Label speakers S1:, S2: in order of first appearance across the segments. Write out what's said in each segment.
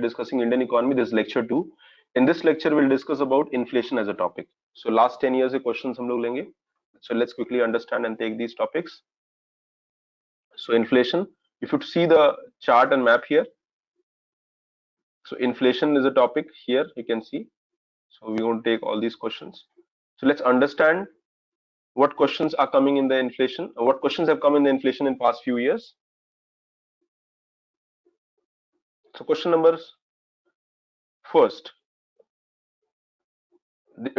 S1: discussing Indian economy. This is lecture 2. In this lecture, we'll discuss about inflation as a topic. So last 10 years के questions हम लोग लेंगे. So let's quickly understand and take these topics. So inflation, if you see the chart and map here. So inflation is a topic here, you can see. So we won't take all these questions. So let's understand what questions are coming in the inflation, or what questions have come in the inflation in past few years. So question number first,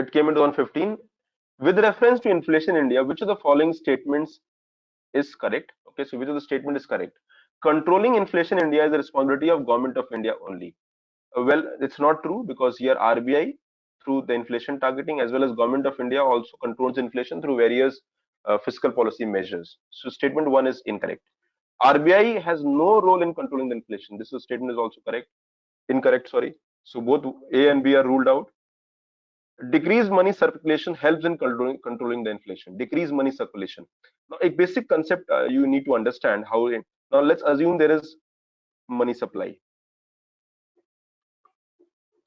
S1: it came into 115. With reference to inflation in India, which of the following statements is correct? Okay, so which of the statement is correct? Controlling inflation in India is the responsibility of Government of India only. Well, it's not true, because here RBI through the inflation targeting, as well as Government of India also controls inflation through various fiscal policy measures. So statement 1 is incorrect. RBI has no role in controlling the inflation. This statement is also incorrect, sorry. So both A and B are ruled out. Decreased money circulation helps in controlling the inflation. Decreased money circulation. Now, a basic concept you need to understand how. Now, let's assume there is money supply.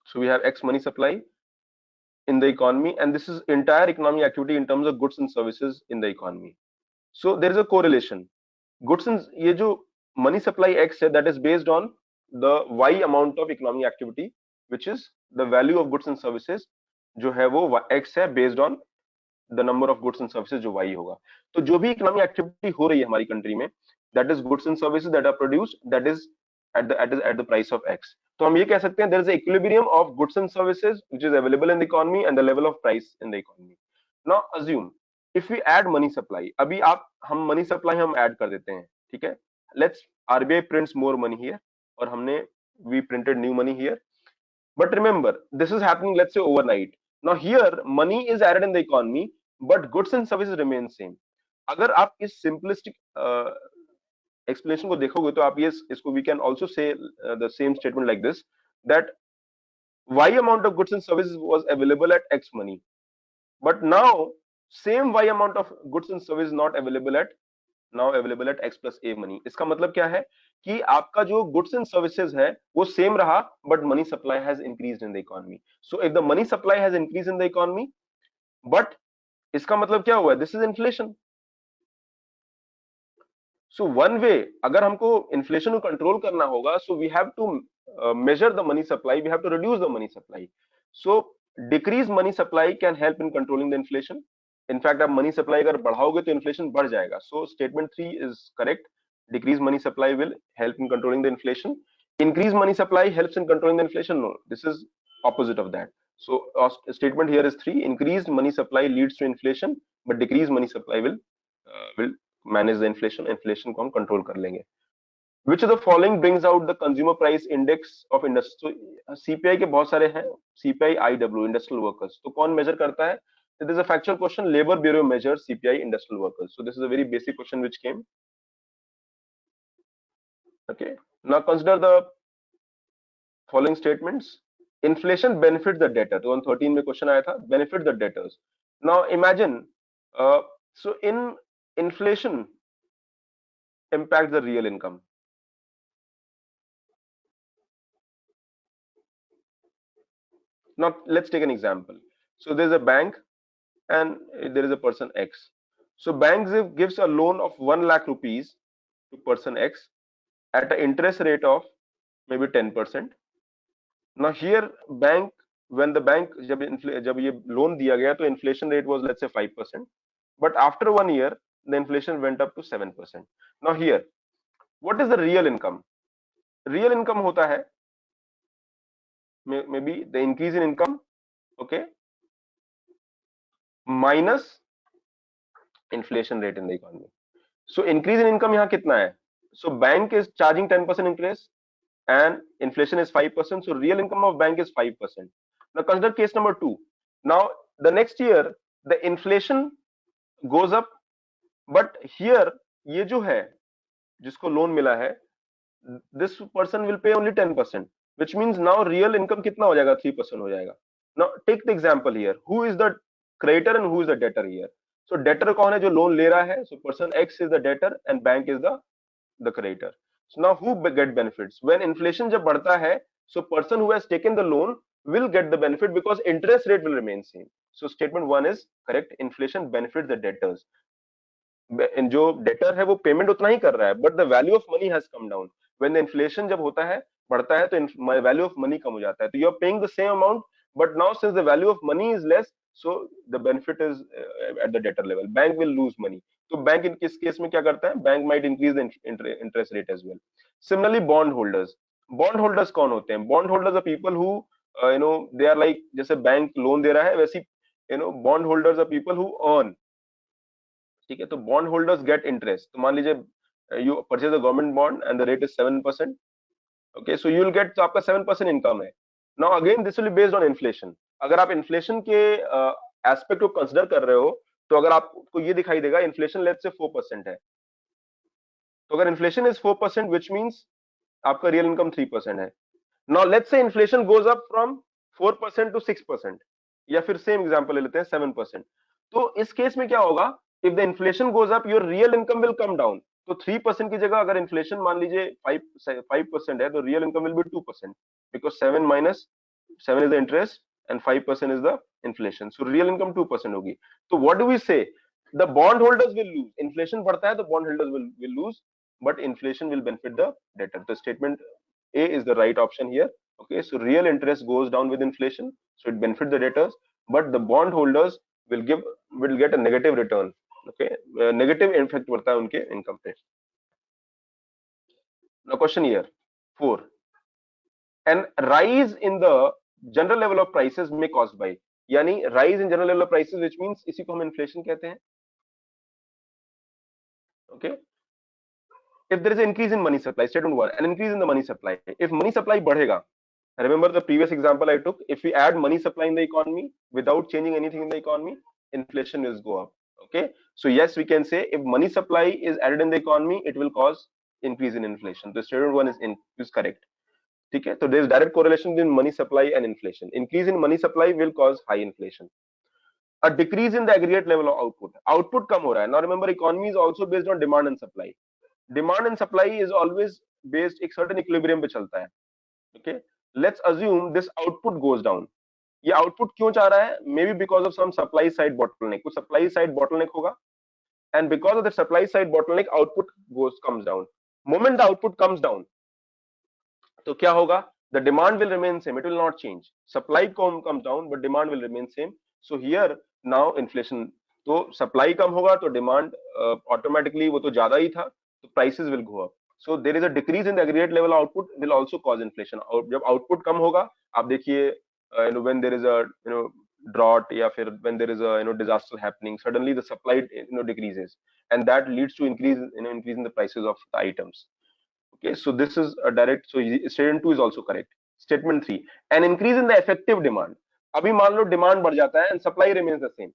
S1: So we have X money supply in the economy, and this is entire economic activity in terms of goods and services in the economy. So there is a correlation. Goods and ये जो money supply X है, that is based on the Y amount of economic activity, which is the value of goods and services जो है वो X है based on the number of goods and services जो Y होगा. तो जो भी economic activity हो रही है हमारी country में, that is goods and services that are produced, that is at the price of X. तो हम ये कह सकते हैं there is an equilibrium of goods and services which is available in the economy and the level of price in the economy. Now assume if we add money supply, अभी हम money supply हम add कर देते हैं, ठीक है? Let's RBI prints more money here, और हमने we printed new money here. But remember, this is happening, let's say, overnight. Now here money is added in the economy, but goods and services remain same. अगर आप इस simplistic explanation को देखोगे तो आप ये इसको we can also say the same statement like this, that Y amount of goods and services was available at X money, but now same Y amount of goods and services not available at X plus A money. इसका मतलब क्या है कि आपका जो goods and services है वो same रहा, but money supply has increased in the economy. So if the money supply has increased in the economy, but इसका मतलब क्या हुआ? This is inflation. So one way, अगर हमको inflation को control करना होगा, so we have to measure the money supply, we have to reduce the money supply. So decreased money supply can help in controlling the inflation. In fact, आप money supply अगर बढ़ाओगे तो inflation बढ़ जाएगा. So statement 3 is correct. Decreased money supply will help in controlling the inflation. Increased money supply helps in controlling the inflation. No, this is opposite of that. So statement here is 3. Increased money supply leads to inflation, but decreased money supply will manage the inflation. Inflation को हम control कर लेंगे. Which of the following brings out the consumer price index of industry? So CPI के बहुत सारे हैं. CPI IW industrial workers. तो कौन measure करता है? It is a factual question. Labor Bureau measures CPI industrial workers. So this is a very basic question which came. Okay. Now consider the following statements. Inflation benefits the debtor. तो 113 में question आया था. Benefit the debtors. Now imagine. So in inflation impacts the real income. Now let's take an example. So there's a bank and there is a person X. So bank gives a loan of 1 lakh rupees to person X at an interest rate of maybe 10%. Now here bank, when the bank जब ये loan दिया गया तो inflation rate was let's say 5%, but after 1 year the inflation went up to 7%. Now here, what is the real income? Real income होता है maybe the increase in income, okay, minus inflation rate in the economy. So increase in income यहाँ कितना है? So bank is charging 10% interest and inflation is 5%. So real income of bank is 5%. Now consider case number 2. Now the next year the inflation goes up, but here ये जो है जिसको loan मिला है, this person will pay only 10%, which means now real income कितना हो जाएगा? 3% हो जाएगा. Now take the example here. Who is the creditor and who is the debtor here? So debtor कौन है जो लोन ले रहा है? So person X is the debtor and bank is the creditor. So now who get benefits? When inflation जब बढ़ता है, So person who has taken the loan will get the benefit because interest rate will remain same. So statement 1 is correct. Inflation benefits the debtors. जो debtor है वो payment उतना ही कर रहा है, but the value of money has come down. When the inflation जब होता है, बढ़ता है, तो वैल्यू ऑफ मनी कम हो जाता है. तो you are paying the same amount, but now since the value of money is less, so the benefit is at the debtor level. Bank will lose money. तो बैंक इन किस case में क्या करता है? Bank might increase the interest rate as well. Similarly bond holders. Bond holders कौन होते हैं? Bond holders are people who they are like, जैसे बैंक लोन दे रहा है वैसी bond holders are people who earn. ठीक है, तो बॉन्ड होल्डर्स गेट इंटरेस्ट. तो मान लीजिए you purchase a government bond and the rate is 7%. Okay, so you will get, तो आपका 7% इनकम है. Now again this will be based on inflation. अगर आप इन्फ्लेशन के एस्पेक्ट को कंसिडर कर रहे हो, तो अगर आपको ये दिखाई देगा इन्फ्लेशन लेट्स से 4% है, तो अगर इन्फ्लेशन इज 4% विच मींस आपका रियल इनकम 3% है. Now let's say inflation goes up from 4% to 6%, या फिर सेम एग्जांपल ले लेते हैं 7%. तो इस केस में क्या होगा? If the inflation goes up, your real income will come down. तो 3% की जगह अगर इन्फ्लेशन मान लीजिए 5% है, तो real income will be 2%, because 7 minus 7 is the interest and 5% is the inflation. So real income 2% होगी. तो व्हाट डू वी से? The bond holders will lose. Inflation बढ़ता है तो bond holders will lose, but inflation will benefit the debtor. The statement A is the right option here. Okay, so real interest goes down with inflation, so it benefits the debtors, but the bond holders will get a negative return. Okay, negative effect पड़ता है उनके income पे. Now question here 4. An rise in the general level of prices may caused by, यानी rise in general level of prices which means इसी को हम inflation कहते हैं. Okay, if there is an increase in money supply, statement 1, an increase in the money supply. If money supply बढ़ेगा, remember the previous example I took, if we add money supply in the economy without changing anything in the economy, inflation will go up. Okay, so yes, we can say if money supply is added in the economy, it will cause increase in inflation. The statement 1 is correct. ठीक है, so there is direct correlation between money supply and inflation. Increase in money supply will cause high inflation. A decrease in the aggregate level of output. Output कम हो रहा है. Now remember, economy is also based on demand and supply. Demand and supply is always based एक certain equilibrium पे चलता है. Okay, let's assume this output goes down. ये output क्यों चाह रहा है? Maybe because of some supply side bottleneck. कुछ supply side bottleneck होगा, and because of the supply side bottleneck, output comes down. Moment the output comes down, तो क्या होगा? The demand will remain same. It will not change. Supply comes down, but demand will remain same. So here now inflation. तो supply कम होगा तो demand automatically वो तो ज्यादा ही था, तो prices will go up. So there is a decrease in the aggregate level output will also cause inflation. और जब output कम होगा, आप देखिए when there is a drought या फिर when there is a disaster happening, suddenly the supply decreases, and that leads to increase in the prices of the items. Okay, so this is a direct. So statement 2 is also correct. Statement 3, an increase in the effective demand. अभी मान लो demand बढ़ जाता है and supply remains the same.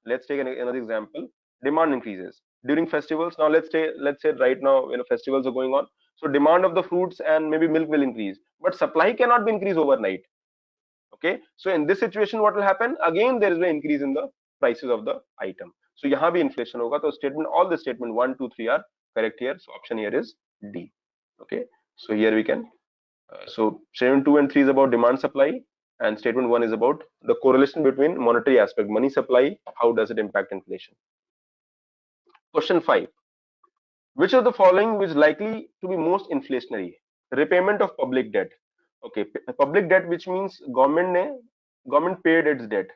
S1: Let's take another example. Demand increases during festivals. Now let's say right now festivals are going on. So demand of the fruits and maybe milk will increase, but supply cannot be increased overnight. Okay, so in this situation what will happen? Again there is an increase in the prices of the item. So यहाँ भी inflation होगा. तो statement, all the statement 1, 2, 3 are correct here. So option here is D. Okay, so here we can so statement 2 and 3 is about demand supply, and statement 1 is about the correlation between monetary aspect, money supply, how does it impact inflation. Question 5, which of the following is likely to be most inflationary? Repayment of public debt. Okay, public debt, which means government paid its debt.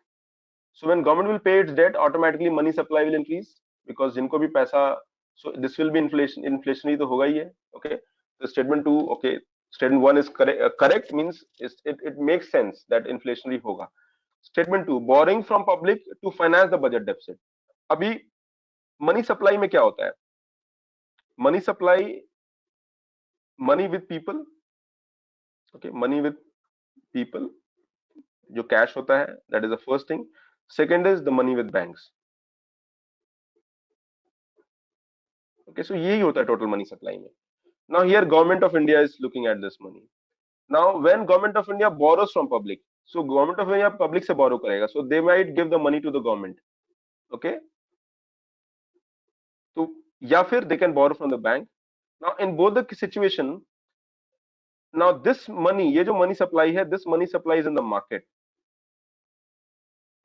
S1: So when government will pay its debt, automatically money supply will increase, because जिनको भी पैसा, so this will be inflationary तो होगा ही है. Okay, so statement 2, okay, statement 1 is correct means it makes sense that inflationary होगा. Statement 2, borrowing from public to finance the budget deficit. अभी money supply में क्या होता है? Money supply, money with people. Okay, money with people, जो cash होता है, that is the first thing. Second is the money with banks. Okay, so यही होता है total money supply में. Now here government of India is looking at this money. Now when government of India borrows from public, so government of India public से borrow करेगा, so they might give the money to the government. Okay, तो या फिर they can borrow from the bank. Now in both the situation, now this money, ये जो money supply है, this money supply is in the market.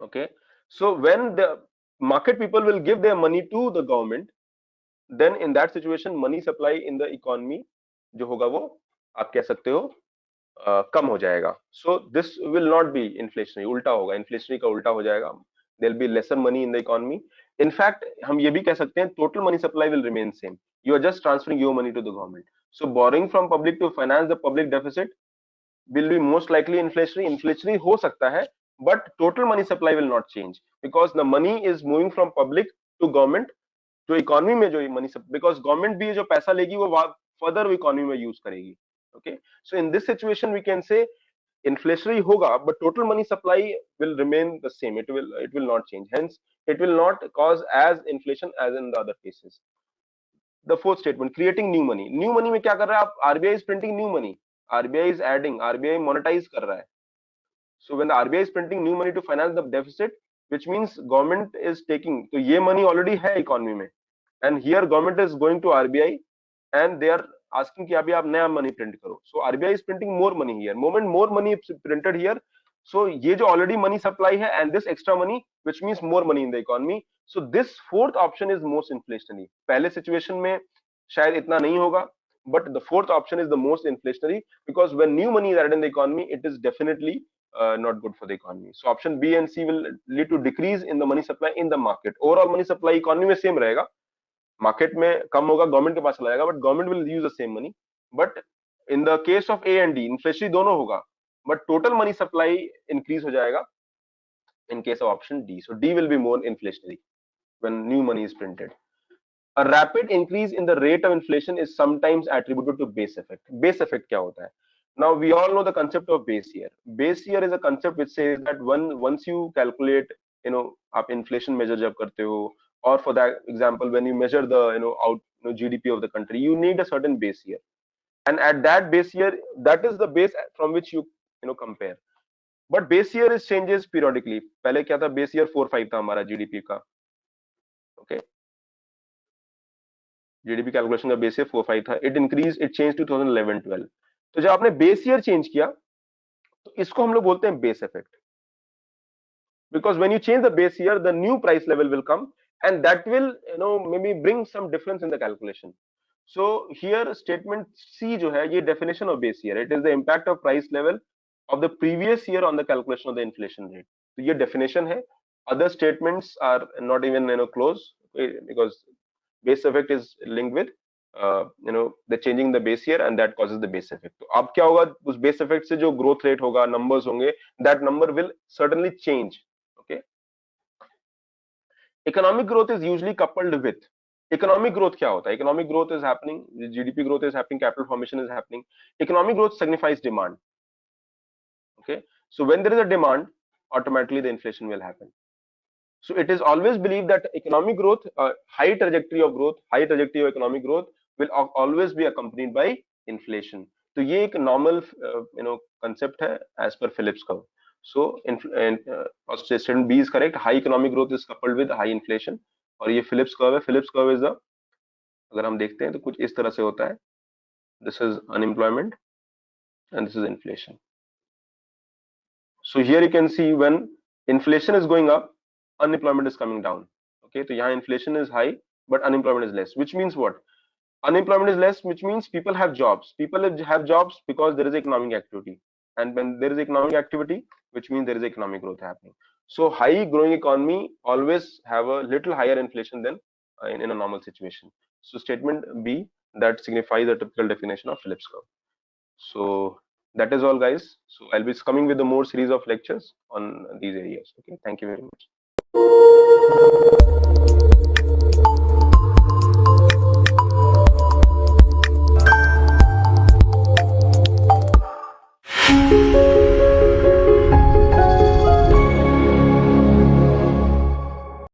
S1: Okay, so when the market people will give their money to the government, then in that situation money supply in the economy जो होगा वो आप कह सकते हो कम हो जाएगा. So this will not be inflationary, उल्टा होगा, inflationary का उल्टा हो जाएगा. There will be lesser money in the economy. In fact, हम ये भी कह सकते हैं total money supply will remain same. You are just transferring your money to the government. So borrowing from public to finance the public deficit will be most likely inflationary. Inflationary हो सकता है, but total money supply will not change because the money is moving from public to government. जो economy में जो money, because government भी जो पैसा लेगी वो फर्दर इकोनॉमी में यूज करेगी. Okay, so in this situation we can say inflationary होगा, but total money supply will remain the same. It will not change, hence it will not cause as inflation as in the other cases. The fourth statement, creating new money. New money में क्या कर रहा है आप? RBI is printing new money, RBI is adding, RBI monetize कर रहा है. So when the RBI is printing new money to finance the deficit, which means government is taking, तो ये money already है economy में, and here government is going to RBI and they are asking कि अभी आप नया money print करो. So RBI is printing more money here. Moment more money is printed here, so ये जो already money supply है and this extra money, which means more money in the economy. So this fourth option is most inflationary. पहले situation में शायद इतना नहीं होगा, but the fourth option is the most inflationary because when new money is added in the economy, it is definitely not good for the economy. So option B and C will lead to decrease in the money supply in the market. Overall money supply economy में same रहेगा, market में कम होगा, government के पास चला जाएगा, but government will use the same money. But in the case of A and D, inflationary दोनों होगा, but total money supply increase हो जाएगा in case of option D. So D will be more inflationary when new money is printed. A rapid increase in the rate of inflation is sometimes attributed to base effect. Base effect क्या होता है? Now we all know the concept of base year. Base year is a concept which says that once you calculate, आप inflation measure जब करते हो, or for that example when you measure the GDP of the country, you need a certain base year, and at that base year, that is the base from which you compare. But base year is changes periodically. पहले क्या था? Base year 4-5 था हमारा GDP का. Okay, GDP calculation का base year 4-5 था. It increase, it change 2011-12. तो जब आपने बेस ईयर चेंज किया तो इसको हम लोग बोलते हैं base effect, because when you change the base year, the new price level will come and that will maybe bring some difference in the calculation. So here statement C जो है, ये definition of base year, it is the impact of price level of the previous year on the calculation of the inflation rate. तो ये definition है. Other statements are not even close, because base effect is linked with the changing the base year and that causes the base effect. तो अब क्या होगा? उस base effect से जो growth rate होगा, numbers होंगे, that number will certainly change. Okay, economic growth is usually coupled with, economic growth क्या होता है? Economic growth is happening, GDP growth is happening, capital formation is happening. Economic growth signifies demand. Okay, so when there is a demand, automatically the inflation will happen. So it is always believed that economic growth, high trajectory of growth, high trajectory of economic growth will always be accompanied by inflation. तो ये एक normal concept है as per Phillips curve. So statement B is correct. High economic growth is coupled with high inflation. और ये Phillips curve है. Phillips curve is the, अगर हम देखते हैं तो कुछ इस तरह से होता है. This is unemployment and this is inflation. So here you can see when inflation is going up, unemployment is coming down. Okay, so यहाँ inflation is high but unemployment is less, which means what? Unemployment is less, which means people have jobs. People have jobs because there is economic activity, and when there is economic activity, which means there is economic growth happening. So high growing economy always have a little higher inflation than in a normal situation. So statement B, that signifies the typical definition of Phillips curve. So that is all, guys. So I'll be coming with the more series of lectures on these areas. Okay, thank you very much.